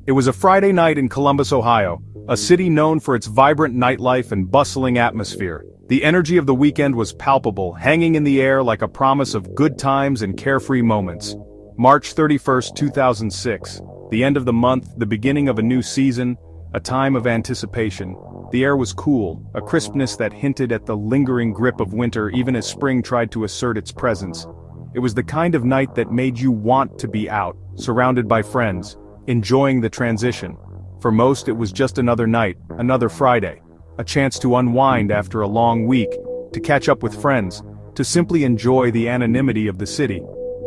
It was a Friday night in Columbus, Ohio, a city known for its vibrant nightlife and bustling atmosphere. The energy of the weekend was palpable, hanging in the air like a promise of good times and carefree moments. March 31st, 2006. The end of the month, the beginning of a new season, a time of anticipation. The air was cool, a crispness that hinted at the lingering grip of winter even as spring tried to assert its presence. It was the kind of night that made you want to be out, surrounded by friends, enjoying the transition. For most it was just another night, another Friday, a chance to unwind after a long week, to catch up with friends, to simply enjoy the anonymity of the city.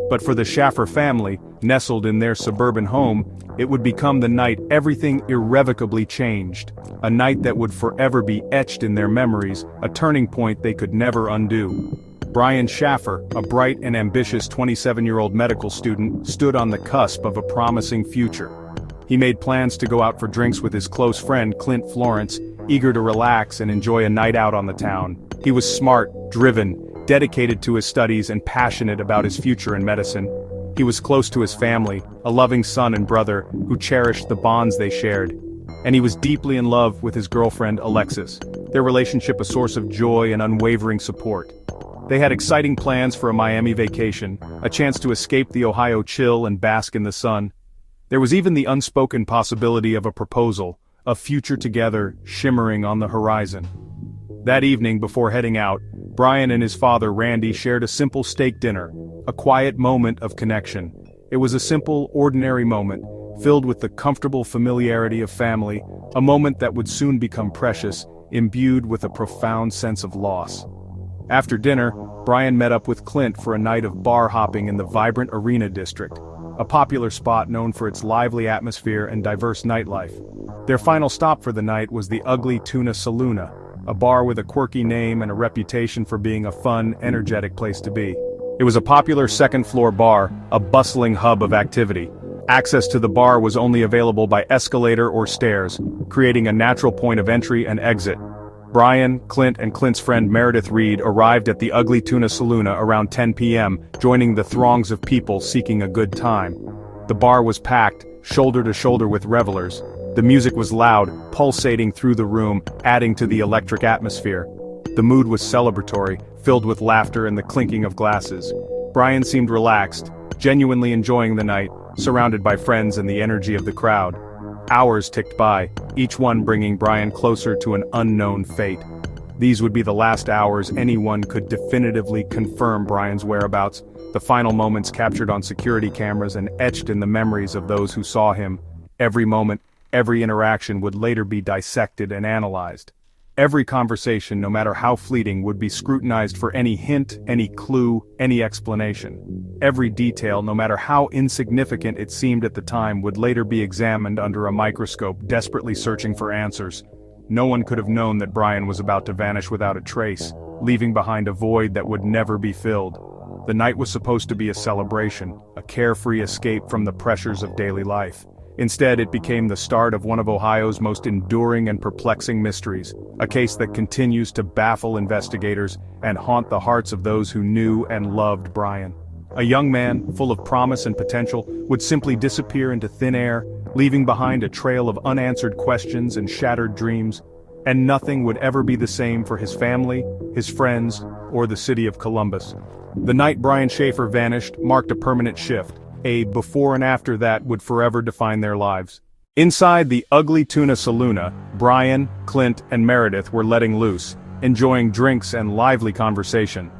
But for the Shaffer family, nestled in their suburban home, it would become the night everything irrevocably changed, a night that would forever be etched in their memories, a turning point they could never undo. Brian Shaffer, a bright and ambitious 27-year-old medical student, stood on the cusp of a promising future. He made plans to go out for drinks with his close friend Clint Florence, eager to relax and enjoy a night out on the town. He was smart, driven, dedicated to his studies and passionate about his future in medicine. He was close to his family, a loving son and brother who cherished the bonds they shared. And he was deeply in love with his girlfriend Alexis, their relationship a source of joy and unwavering support. They had exciting plans for a Miami vacation, a chance to escape the Ohio chill and bask in the sun. There was even the unspoken possibility of a proposal, a future together shimmering on the horizon. That evening before heading out, Brian and his father Randy shared a simple steak dinner, a quiet moment of connection. It was a simple, ordinary moment, filled with the comfortable familiarity of family, a moment that would soon become precious, imbued with a profound sense of loss. After dinner, Brian met up with Clint for a night of bar hopping in the vibrant Arena District, a popular spot known for its lively atmosphere and diverse nightlife. Their final stop for the night was the Ugly Tuna Saloona, a bar with a quirky name and a reputation for being a fun, energetic place to be. It was a popular second-floor bar, a bustling hub of activity. Access to the bar was only available by escalator or stairs, creating a natural point of entry and exit. Brian, Clint, and Clint's friend Meredith Reed arrived at the Ugly Tuna Saloona around 10 p.m., joining the throngs of people seeking a good time. The bar was packed, shoulder to shoulder with revelers. The music was loud, pulsating through the room, adding to the electric atmosphere. The mood was celebratory, filled with laughter and the clinking of glasses. Brian seemed relaxed, genuinely enjoying the night, surrounded by friends and the energy of the crowd. Hours ticked by, each one bringing Brian closer to an unknown fate. These would be the last hours anyone could definitively confirm Brian's whereabouts, the final moments captured on security cameras and etched in the memories of those who saw him. Every moment, every interaction would later be dissected and analyzed. Every conversation, no matter how fleeting, would be scrutinized for any hint, any clue, any explanation. Every detail, no matter how insignificant it seemed at the time, would later be examined under a microscope, desperately searching for answers. No one could have known that Brian was about to vanish without a trace, leaving behind a void that would never be filled. The night was supposed to be a celebration, a carefree escape from the pressures of daily life. Instead, it became the start of one of Ohio's most enduring and perplexing mysteries, a case that continues to baffle investigators and haunt the hearts of those who knew and loved Brian. A young man, full of promise and potential, would simply disappear into thin air, leaving behind a trail of unanswered questions and shattered dreams, and nothing would ever be the same for his family, his friends, or the city of Columbus. The night Brian Shaffer vanished marked a permanent shift. A before and after that would forever define their lives. Inside the Ugly Tuna Saloona, Brian, Clint, and Meredith were letting loose, enjoying drinks and lively conversation.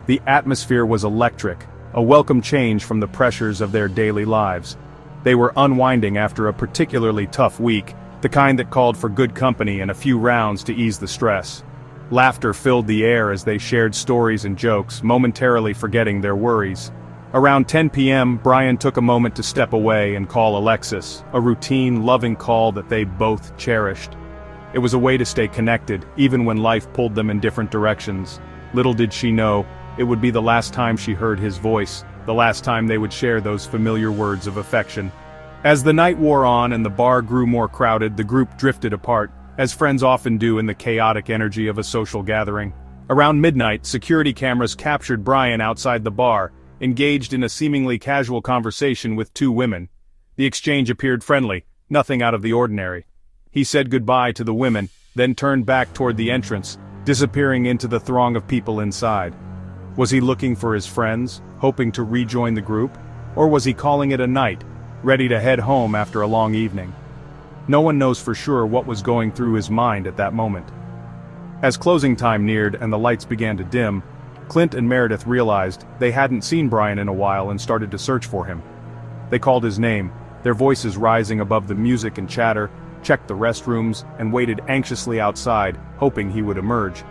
The atmosphere was electric, a welcome change from the pressures of their daily lives. They were unwinding after a particularly tough week, the kind that called for good company and a few rounds to ease the stress. Laughter filled the air as they shared stories and jokes, momentarily forgetting their worries. Around 10 p.m., Brian took a moment to step away and call Alexis, a routine, loving call that they both cherished. It was a way to stay connected, even when life pulled them in different directions. Little did she know, it would be the last time she heard his voice, the last time they would share those familiar words of affection. As the night wore on and the bar grew more crowded, the group drifted apart, as friends often do in the chaotic energy of a social gathering. Around midnight, security cameras captured Brian outside the bar, engaged in a seemingly casual conversation with two women. The exchange appeared friendly, Nothing out of the ordinary. He said goodbye to the women, then turned back toward the entrance, disappearing into the throng of people inside. Was he looking for his friends, hoping to rejoin the group? Or was he calling it a night, ready to head home after a long evening? No one knows for sure what was going through his mind at that moment. As closing time neared and the lights began to dim, Clint and Meredith realized they hadn't seen Brian in a while and started to search for him. They called his name, their voices rising above the music and chatter, checked the restrooms, and waited anxiously outside, hoping he would emerge.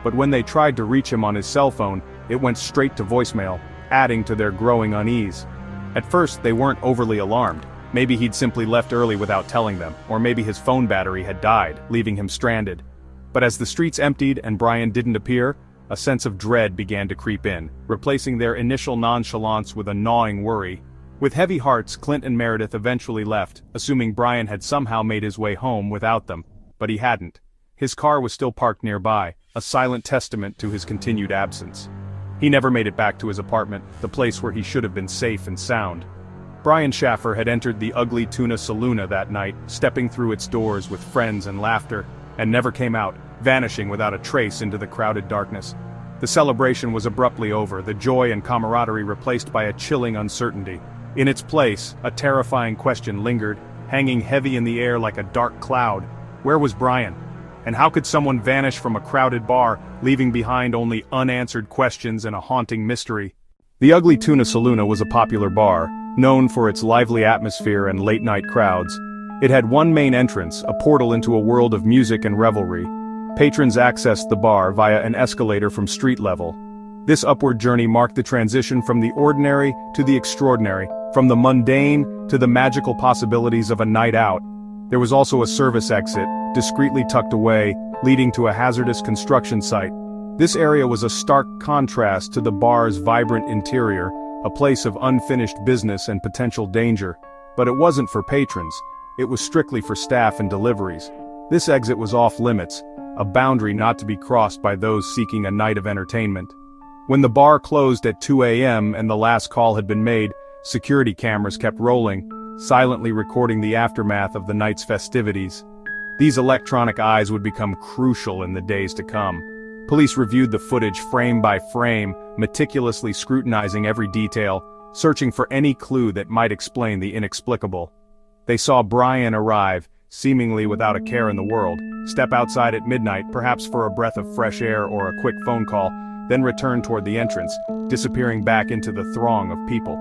But when they tried to reach him on his cell phone, it went straight to voicemail, adding to their growing unease. At first, they weren't overly alarmed. Maybe he'd simply left early without telling them, or maybe his phone battery had died, leaving him stranded. But as the streets emptied and Brian didn't appear, a sense of dread began to creep in, replacing their initial nonchalance with a gnawing worry. With heavy hearts, Clint and Meredith eventually left, assuming Brian had somehow made his way home without them. But he hadn't. His car was still parked nearby, a silent testament to his continued absence. He never made it back to his apartment, the place where he should have been safe and sound. Brian Shaffer had entered the ugly Tuna Saloona that night, stepping through its doors with friends and laughter, and never came out, vanishing without a trace into the crowded darkness. The celebration was abruptly over, the joy and camaraderie replaced by a chilling uncertainty. In its place, a terrifying question lingered, hanging heavy in the air like a dark cloud. Where was Brian? And how could someone vanish from a crowded bar, leaving behind only unanswered questions and a haunting mystery? The ugly Tuna Saloona was a popular bar, known for its lively atmosphere and late-night crowds. It had one main entrance, a portal into a world of music and revelry. Patrons accessed the bar via an escalator from street level. This upward journey marked the transition from the ordinary to the extraordinary, from the mundane to the magical possibilities of a night out. There was also a service exit, discreetly tucked away, leading to a hazardous construction site. This area was a stark contrast to the bar's vibrant interior, a place of unfinished business and potential danger. But it wasn't for patrons. It was strictly for staff and deliveries. This exit was off limits, a boundary not to be crossed by those seeking a night of entertainment. When the bar closed at 2 a.m. and the last call had been made, security cameras kept rolling, silently recording the aftermath of the night's festivities. These electronic eyes would become crucial in the days to come. Police reviewed the footage frame by frame, meticulously scrutinizing every detail, searching for any clue that might explain the inexplicable. They saw Brian arrive, seemingly without a care in the world, step outside at midnight, perhaps for a breath of fresh air or a quick phone call, then return toward the entrance, disappearing back into the throng of people.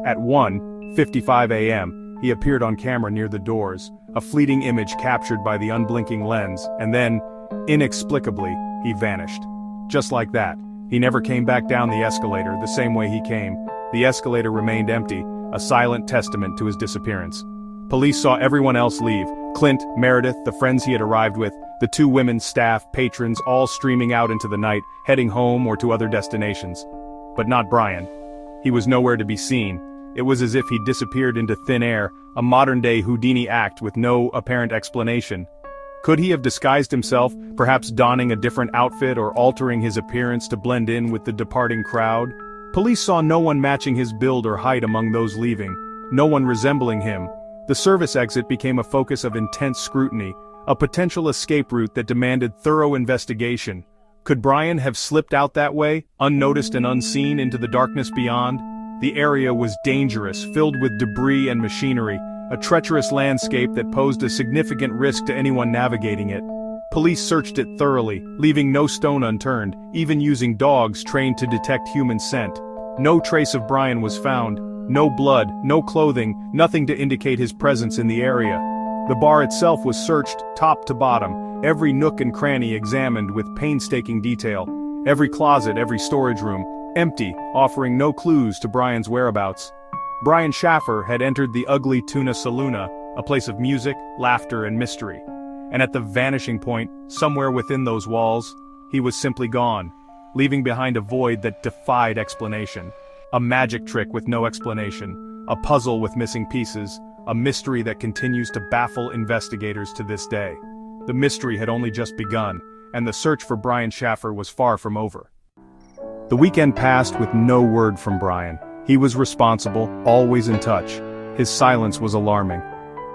At 1:55 a.m., he appeared on camera near the doors, a fleeting image captured by the unblinking lens, and then, inexplicably, he vanished. Just like that, he never came back down the escalator the same way he came. The escalator remained empty, a silent testament to his disappearance. Police saw everyone else leave, Clint, Meredith, the friends he had arrived with, the two women, staff, patrons, all streaming out into the night, heading home or to other destinations. But not Brian. He was nowhere to be seen. It was as if he'd disappeared into thin air, a modern-day Houdini act with no apparent explanation. Could he have disguised himself, perhaps donning a different outfit or altering his appearance to blend in with the departing crowd? Police saw no one matching his build or height among those leaving, no one resembling him. The service exit became a focus of intense scrutiny, a potential escape route that demanded thorough investigation. Could Brian have slipped out that way, unnoticed and unseen into the darkness beyond? The area was dangerous, filled with debris and machinery, a treacherous landscape that posed a significant risk to anyone navigating it. Police searched it thoroughly, leaving no stone unturned, even using dogs trained to detect human scent. No trace of Brian was found. No blood, no clothing, nothing to indicate his presence in the area. The bar itself was searched, top to bottom, every nook and cranny examined with painstaking detail. Every closet, every storage room, empty, offering no clues to Brian's whereabouts. Brian Shaffer had entered the ugly Tuna Saloona, a place of music, laughter, and mystery. And at the vanishing point, somewhere within those walls, he was simply gone, leaving behind a void that defied explanation. A magic trick with no explanation, a puzzle with missing pieces, a mystery that continues to baffle investigators to this day. The mystery had only just begun, and the search for Brian Shaffer was far from over. The weekend passed with no word from Brian. He was responsible, always in touch. His silence was alarming.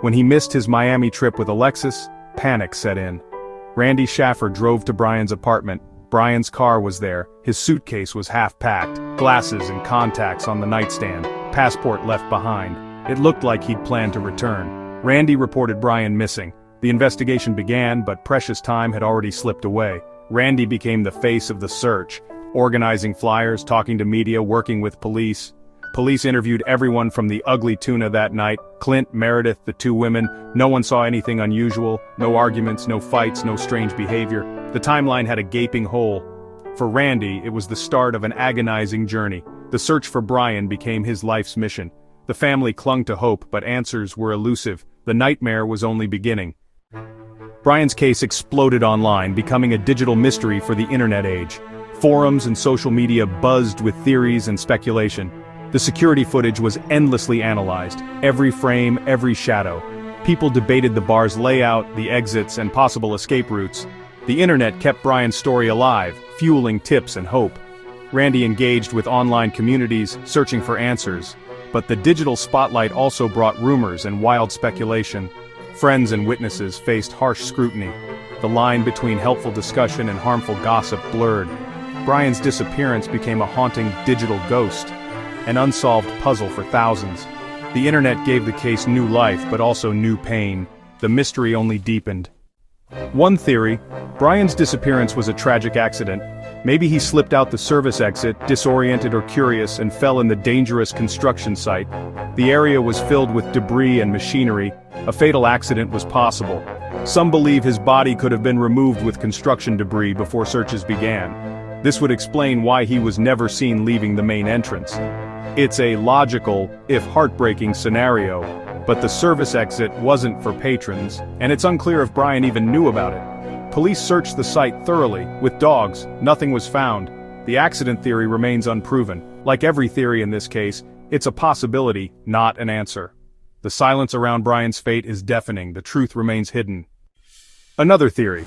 When he missed his Miami trip with Alexis, panic set in. Randy Shaffer drove to Brian's apartment. Brian's car was there, his suitcase was half-packed, glasses and contacts on the nightstand, passport left behind. It looked like he'd planned to return. Randy reported Brian missing. The investigation began, but precious time had already slipped away. Randy became the face of the search, organizing flyers, talking to media, working with police. Police interviewed everyone from the ugly tuna that night, Clint, Meredith, the two women. No one saw anything unusual, no arguments, no fights, no strange behavior. The timeline had a gaping hole. For Randy, it was the start of an agonizing journey. The search for Brian became his life's mission. The family clung to hope, but answers were elusive. The nightmare was only beginning. Brian's case exploded online, becoming a digital mystery for the internet age. Forums and social media buzzed with theories and speculation. The security footage was endlessly analyzed, every frame, every shadow. People debated the bar's layout, the exits, and possible escape routes. The internet kept Brian's story alive, fueling tips and hope. Randy engaged with online communities, searching for answers. But the digital spotlight also brought rumors and wild speculation. Friends and witnesses faced harsh scrutiny. The line between helpful discussion and harmful gossip blurred. Brian's disappearance became a haunting digital ghost, an unsolved puzzle for thousands. The internet gave the case new life, but also new pain. The mystery only deepened. One theory: Brian's disappearance was a tragic accident. Maybe he slipped out the service exit, disoriented or curious, and fell in the dangerous construction site. The area was filled with debris and machinery. A fatal accident was possible. Some believe his body could have been removed with construction debris before searches began. This would explain why he was never seen leaving the main entrance. It's a logical, if heartbreaking, scenario, but the service exit wasn't for patrons, and it's unclear if Brian even knew about it. Police searched the site thoroughly, with dogs. Nothing was found. The accident theory remains unproven. Like every theory in this case, it's a possibility, not an answer. The silence around Brian's fate is deafening. The truth remains hidden. Another theory: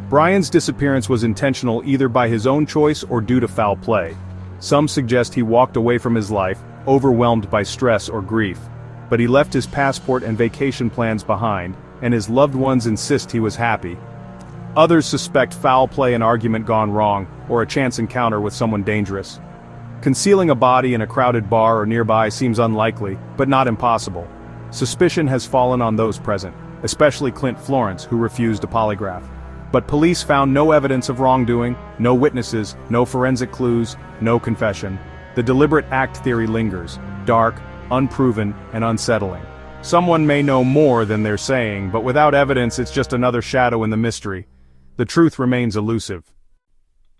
Brian's disappearance was intentional either by his own choice or due to foul play. Some suggest he walked away from his life, overwhelmed by stress or grief. But he left his passport and vacation plans behind, and his loved ones insist he was happy. Others suspect foul play, an argument gone wrong, or a chance encounter with someone dangerous. Concealing a body in a crowded bar or nearby seems unlikely, but not impossible. Suspicion has fallen on those present, especially Clint Florence, who refused a polygraph. But police found no evidence of wrongdoing, no witnesses, no forensic clues, no confession. The deliberate act theory lingers, dark, unproven, and unsettling. Someone may know more than they're saying, but without evidence it's just another shadow in the mystery. The truth remains elusive.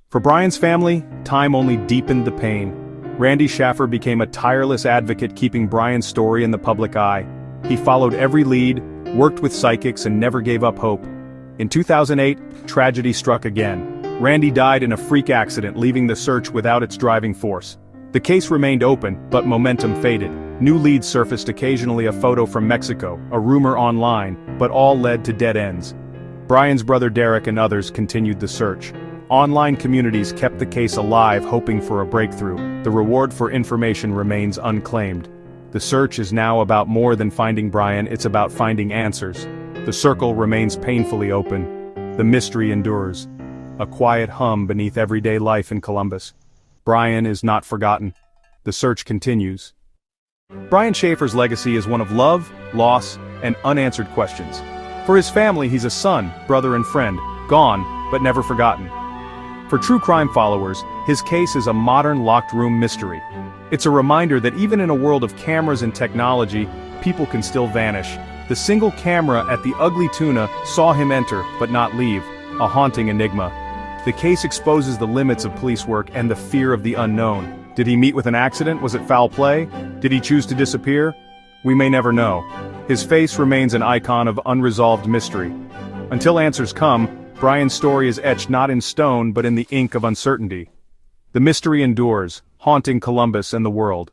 For Brian's family, time only deepened the pain. Randy Shaffer became a tireless advocate, keeping Brian's story in the public eye. He followed every lead, worked with psychics, and never gave up hope. In 2008, tragedy struck again. Randy died in a freak accident, leaving the search without its driving force. The case remained open, but momentum faded. New leads surfaced, occasionally a photo from Mexico, a rumor online, but all led to dead ends. Brian's brother Derek and others continued the search. Online communities kept the case alive, hoping for a breakthrough. The reward for information remains unclaimed. The search is now about more than finding Brian, it's about finding answers. The circle remains painfully open. The mystery endures. A quiet hum beneath everyday life in Columbus. Brian is not forgotten. The search continues. Brian Shaffer's legacy is one of love, loss, and unanswered questions. For his family, he's a son, brother, and friend, gone, but never forgotten. For true crime followers, his case is a modern locked-room mystery. It's a reminder that even in a world of cameras and technology, people can still vanish. The single camera at the Ugly Tuna saw him enter, but not leave, a haunting enigma. The case exposes the limits of police work and the fear of the unknown. Did he meet with an accident? Was it foul play? Did he choose to disappear? We may never know. His face remains an icon of unresolved mystery. Until answers come, Brian's story is etched not in stone but in the ink of uncertainty. The mystery endures, haunting Columbus and the world.